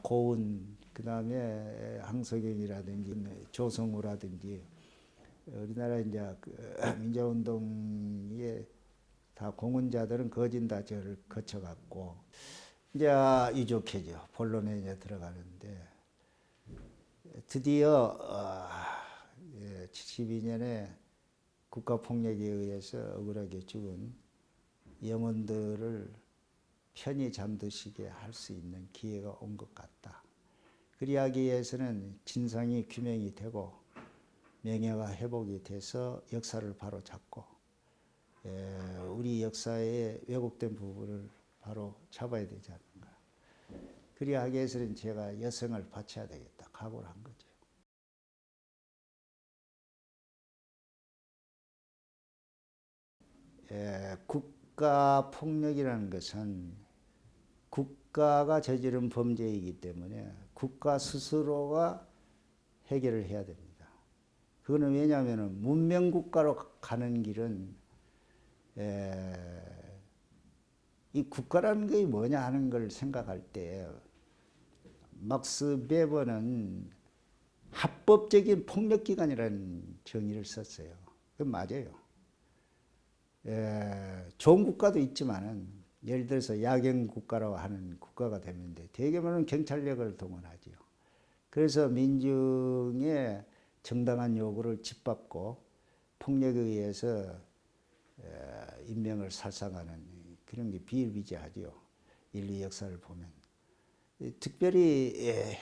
고은, 그다음에 항석영이라든지 조성우라든지 우리나라 이제 민주운동의 다 공헌자들은 거진 다 저를 거쳐갔고 이제 유족회죠. 본론에 이제 들어가는데 드디어 72년에 국가폭력에 의해서 억울하게 죽은 영혼들을 편히 잠드시게 할 수 있는 기회가 온 것 같다. 그리하기 위해서는 진상이 규명이 되고 명예가 회복이 돼서 역사를 바로 잡고 우리 역사의 왜곡된 부분을 바로 잡아야 되지 않는가. 그리하기 위해서는 제가 여성을 바쳐야 되겠다. 각오를 한 거죠. 국가 폭력이라는 것은 국가가 저지른 범죄이기 때문에 국가 스스로가 해결을 해야 됩니다. 그거는 왜냐하면 문명국가로 가는 길은 이 국가라는 게 뭐냐 하는 걸 생각할 때 막스 베버는 합법적인 폭력기관이라는 정의를 썼어요. 그건 맞아요. 좋은 국가도 있지만은 예를 들어서 야경 국가라고 하는 국가가 되면 대개는 경찰력을 동원하지요. 그래서 민중의 정당한 요구를 짓밟고 폭력에 의해서 인명을 살상하는 그런 게 비일비재하지요. 인류 역사를 보면. 특별히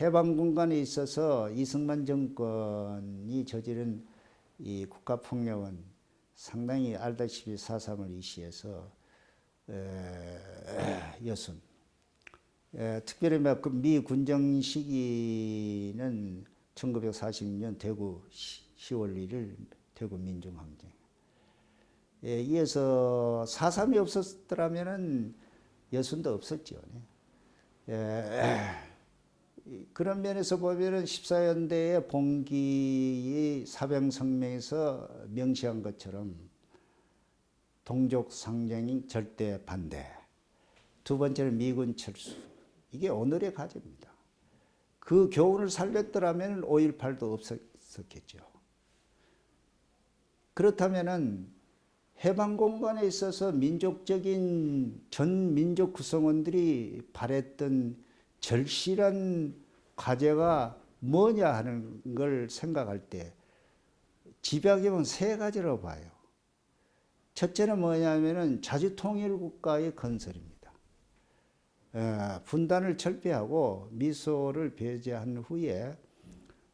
해방군간에 있어서 이승만 정권이 저지른 이 국가폭력은 상당히 알다시피 4.3을 이시해서 여순. 특별히 미 군정 시기는 1946년 대구 10월 1일 대구 민중항쟁. 이어서 4.3이 없었더라면은 여순도 없었죠. 그런 면에서 보면은 14연대의 봉기의 사병성명에서 명시한 것처럼 동족 상정이 절대 반대. 두 번째는 미군 철수. 이게 오늘의 과제입니다. 그 교훈을 살렸더라면 5.18도 없었겠죠. 그렇다면은 해방 공간에 있어서 민족적인 전 민족 구성원들이 바랬던 절실한 과제가 뭐냐 하는 걸 생각할 때 집약이면 세 가지로 봐요. 첫째는 뭐냐면은 자주통일국가의 건설입니다. 분단을 철폐하고 미소를 배제한 후에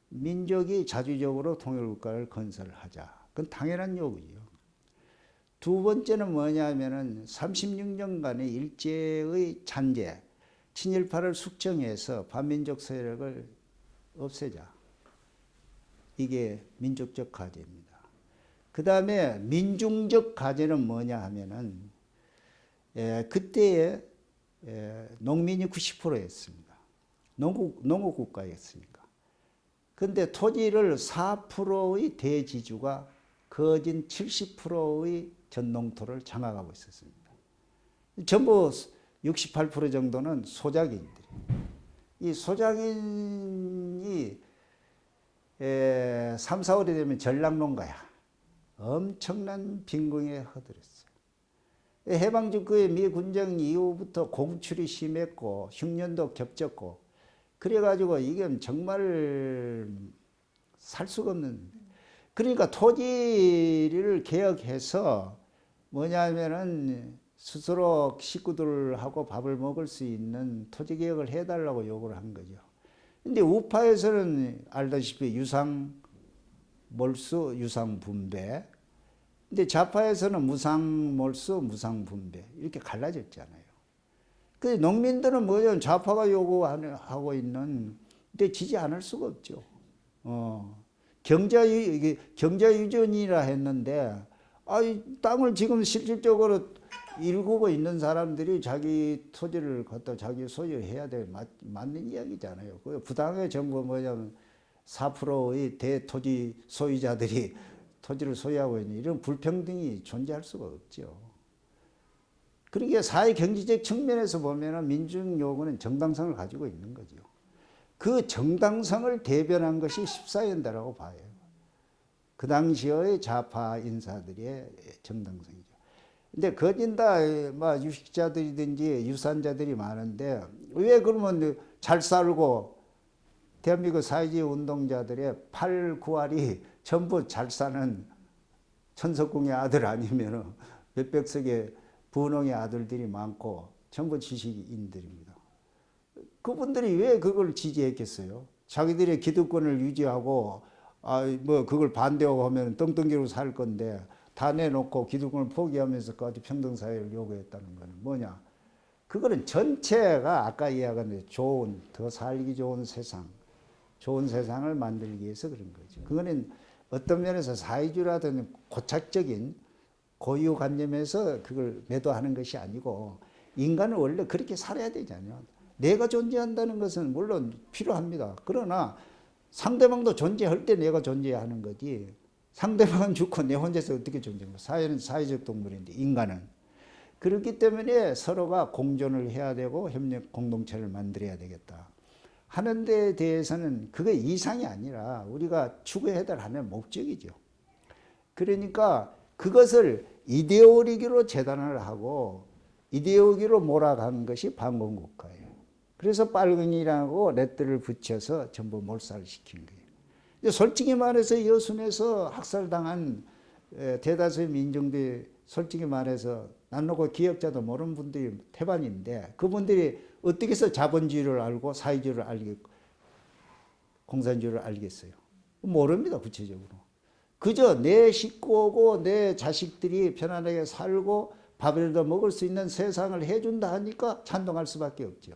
민족이 자주적으로 통일국가를 건설하자. 그건 당연한 요구죠. 두 번째는 뭐냐면은 36년간의 일제의 잔재, 친일파를 숙청해서 반민족 세력을 없애자. 이게 민족적 과제입니다. 그 다음에 민중적 과제는 뭐냐 하면은 그때에 농민이 90%였습니다. 농업국가였으니까. 근데 토지를 4%의 대지주가 거진 70%의 전농토를 장악하고 있었습니다. 전부 68% 정도는 소작인들이. 이 소작인이 3, 4월이 되면 전락농가야. 엄청난 빈궁에 허들었어요. 해방 직후에 미 군정 이후부터 공출이 심했고 흉년도 겹쳤고 그래가지고 이게 정말 살 수가 없는. 그러니까 토지를 개혁해서 뭐냐면은 스스로 식구들하고 밥을 먹을 수 있는 토지 개혁을 해달라고 요구를 한 거죠. 근데 우파에서는 알다시피 유상 몰수, 유상 분배. 근데 좌파에서는 무상 몰수, 무상 분배. 이렇게 갈라졌잖아요. 그 농민들은 뭐냐, 좌파가 요구하고 있는, 근데 지지 않을 수가 없죠. 경자유전이라 했는데, 땅을 지금 실질적으로 일구고 있는 사람들이 자기 토지를 갖다 자기 소유해야 돼. 맞는 이야기잖아요. 그 부당하게 전부 뭐냐면 4%의 대토지 소유자들이 토지를 소유하고 있는 이런 불평등이 존재할 수가 없죠. 그러니까 사회 경제적 측면에서 보면 민중 요구는 정당성을 가지고 있는 거죠. 그 정당성을 대변한 것이 14연대라고 봐요. 그 당시의 좌파 인사들의 정당성이죠. 근데 거진다 유식자들이든지 유산자들이 많은데 왜 그러면 잘 살고 대한민국 사회주의 운동자들의 8, 9할이 전부 잘 사는 천석궁의 아들 아니면 몇백석의 분홍의 아들들이 많고 전부 지식인들입니다. 그분들이 왜 그걸 지지했겠어요? 자기들의 기득권을 유지하고 그걸 반대하고 하면 떵떵기로 살 건데 다 내놓고 기득권을 포기하면서까지 평등사회를 요구했다는 것은 뭐냐? 그거는 전체가 아까 이야기한 대로 더 살기 좋은 세상, 좋은 세상을 만들기 위해서 그런 거죠. 그거는 어떤 면에서 사회주의라든 고착적인 고유관념에서 그걸 매도하는 것이 아니고 인간은 원래 그렇게 살아야 되잖아요. 내가 존재한다는 것은 물론 필요합니다. 그러나 상대방도 존재할 때 내가 존재하는 거지. 상대방은 죽고 내 혼자서 어떻게 존재하는 거야. 사회는 사회적 동물인데 인간은. 그렇기 때문에 서로가 공존을 해야 되고 협력 공동체를 만들어야 되겠다 하는 데에 대해서는 그게 이상이 아니라 우리가 추구해야 하는 목적이죠. 그러니까 그것을 이데올로기로 재단을 하고 이데올로기로 몰아간 것이 반공국가예요. 그래서 빨갱이라고 레터를 붙여서 전부 몰살을 시킨 거예요. 솔직히 말해서 여순에서 학살당한 대다수의 민중들이 솔직히 말해서 난 놓고 기억자도 모르는 분들이 태반인데 그분들이 어떻게 해서 자본주의를 알고 사회주의를 알겠고 공산주의를 알겠어요? 모릅니다. 구체적으로. 그저 내 식구고 내 자식들이 편안하게 살고 밥이라도 먹을 수 있는 세상을 해준다 하니까 찬동할 수밖에 없죠.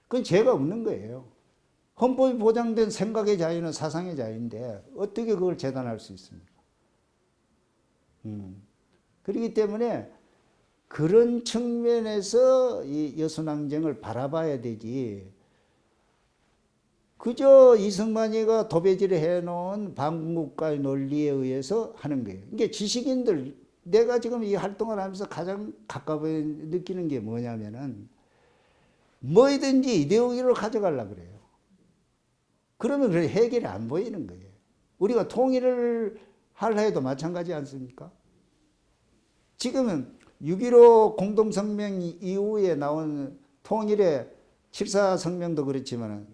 그건 죄가 없는 거예요. 헌법이 보장된 생각의 자유는 사상의 자유인데 어떻게 그걸 재단할 수 있습니까? 그렇기 때문에 그런 측면에서 이 여순항쟁을 바라봐야 되지 그저 이승만이가 도배질을 해놓은 반국가의 논리에 의해서 하는 거예요. 이게 지식인들 내가 지금 이 활동을 하면서 가장 가까이 느끼는 게 뭐냐면은 뭐든지 이데올로기로 가져가려고 그래요. 그러면 해결이 안 보이는 거예요. 우리가 통일을 하려 해도 마찬가지 않습니까? 지금은 6.15 공동성명 이후에 나온 통일의 7.4 성명도 그렇지만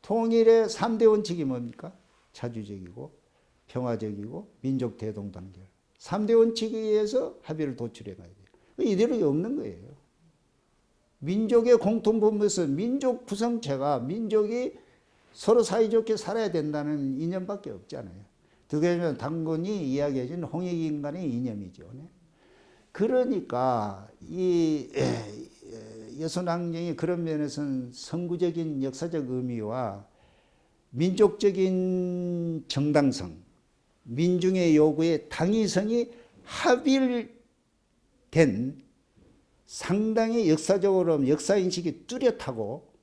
통일의 3대 원칙이 뭡니까? 자주적이고 평화적이고 민족 대동단결. 3대 원칙에 의해서 합의를 도출해 가야 돼요. 이대로 없는 거예요. 민족의 공통분모에서 민족 구성체가 민족이 서로 사이좋게 살아야 된다는 이념밖에 없잖아요. 그게 당군이 이야기해 준 홍익인간의 이념이죠. 그러니까 이 여순항쟁이 그런 면에서는 선구적인 역사적 의미와 민족적인 정당성, 민중의 요구에 당위성이 합일된 상당히 역사적으로 역사인식이 뚜렷하고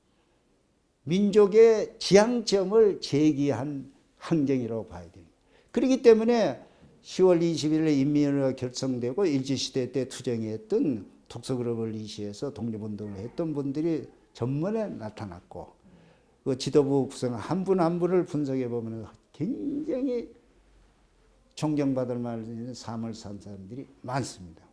민족의 지향점을 제기한 항쟁이라고 봐야 됩니다. 그렇기 때문에 10월 20일에 인민위원회가 결성되고 일제시대 때 투쟁했던 독서그룹을 이시해서 독립운동을 했던 분들이 전면에 나타났고 그 지도부 구성 한 분 한 분을 분석해 보면 굉장히 존경받을 만한 삶을 산 사람들이 많습니다.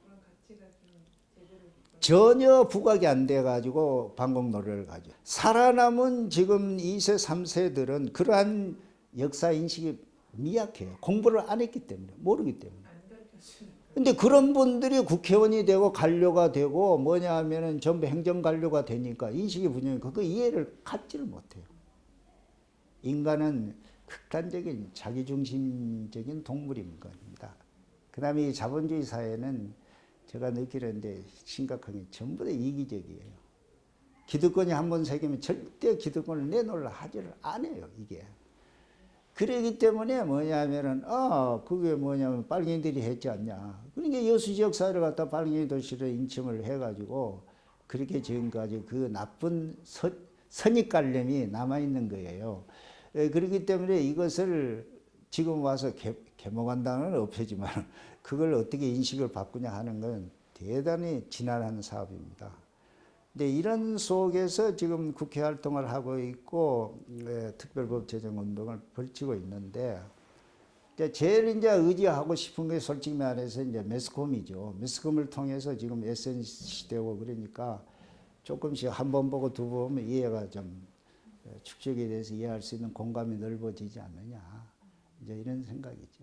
그런 가치가 좀 제대로 전혀 부각이 안 돼가지고 반공 노래를 가죠. 살아남은 지금 2세, 3세들은 그러한 역사 인식이 미약해요. 공부를 안 했기 때문에, 모르기 때문에. 안 가르쳐주는 근데 그런 분들이 국회의원이 되고 관료가 되고 뭐냐 하면은 전부 행정관료가 되니까 인식이 분명히 그 이해를 갖지를 못해요. 인간은 극단적인 자기중심적인 동물인 겁니다. 그 다음에 이 자본주의 사회는 제가 느끼는데 심각한 게 전부 다 이기적이에요. 기득권이 한번 생기면 절대 기득권을 내놓으려 하지를 않아요, 이게. 그러기 때문에 뭐냐면은, 그게 뭐냐면 빨갱이들이 했지 않냐. 그러니까 여수 지역사회를 갖다 빨갱이 도시로 인칭을 해가지고 그렇게 지금까지 그 나쁜 선입관념이 남아있는 거예요. 그렇기 때문에 이것을 지금 와서 개몽한다는 없애지만 그걸 어떻게 인식을 바꾸냐 하는 건 대단히 지난한 사업입니다. 근데 이런 속에서 지금 국회 활동을 하고 있고 특별법 제정 운동을 벌이고 있는데 제일 이제 의지하고 싶은 게 솔직히 말해서 이제 매스컴이죠. 매스컴을 통해서 지금 SNS 시대고 그러니까 조금씩 한 번 보고 두 번 보면 이해가 좀 축적에 대해서 이해할 수 있는 공감이 넓어지지 않느냐. 이제 이런 생각이죠.